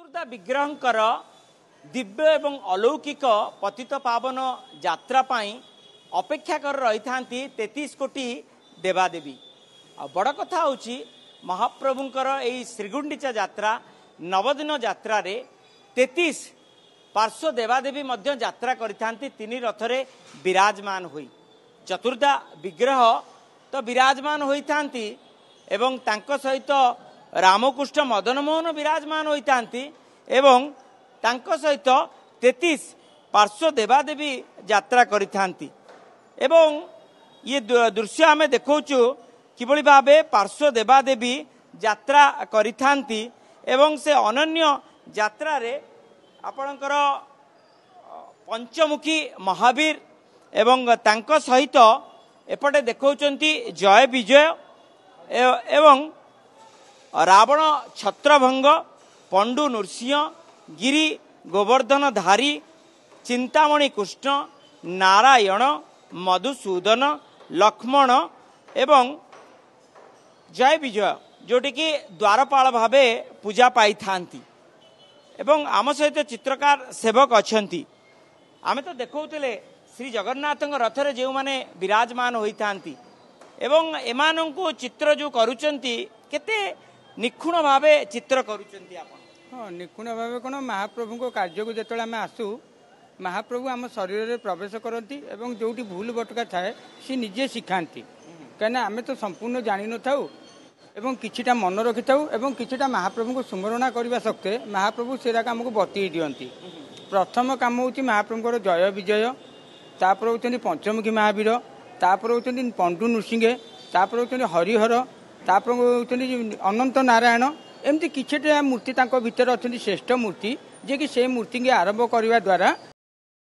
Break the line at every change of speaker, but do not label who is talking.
चतुर्धा विग्रहंकर दिव्य एवं अलौकिक पतित पावन यात्रा पाई अपेक्षा कर रही था 33 कोटी देवादेवी। बड़ कथा हूँ महाप्रभुंकर यही श्रीगुंडीचा यात्रा नवदिन यात्रा 33 पार्श्व देवादेवी मध्य यात्रा करिथांती तीन रथरे विराजमान हुई। चतुर्धा विग्रह तो विराजमान होइथांती एवं तांको सहित रामकृष्ण मदन मोहन विराजमान होइथांती एवं तांको सहित 33 पार्श्व देवादेवी यात्रा करिथांती एवं ये दृश्य आम देखौचु किभଳି भाबे पार्श्व देवादेवी यात्रा करिथांती एवं से अनन्य यात्रा रे आपणकर पंचमुखी महावीर एवं तांको सहित एपटे देखौचंती जय विजय एवं रावण छत्रभंग पंडु नृसिंह गिरी गोवर्धन धारी चिंतामणि कृष्ण नारायण मधुसूदन लक्ष्मण एवं जय विजय जोटी की द्वारपाल भावे पूजा पाई थांती एवं आम सहित चित्रकार सेवक अच्छी आमे तो देखौतले श्री जगन्नाथ रथरे जो माने विराजमान होइथांती एवं एमानंकु चित्र जो करूचंती केते निखुण भावे चित्र करूचंती आपण।
हाँ निखुण भावे कोन महाप्रभु को कार्य को जेतले आमे आसु महाप्रभु आम शरीर में प्रवेश करती एवं जोटी भूल बटका थाए सी निजे शिखाती कहीं आमे तो संपूर्ण जानी न थाउ एवं किछिटा मन रखि थाउ एवं किछिटा महाप्रभु को स्मरणा करबा सकते महाप्रभु सेरा काम को बतई दियंती। प्रथम काम होची महाप्रभुर जय विजय तापर होचंदी पंचमुखी महावीर तापर होचंदी पंडु नृसिंह तापर होचंदी हरिहर तापर होचंदी अनंत नारायण एमती किछिटा मूर्ति तांको भीतर अछंदी श्रेष्ठ मूर्ति जे कि से मूर्ति के आरंभ करबा द्वारा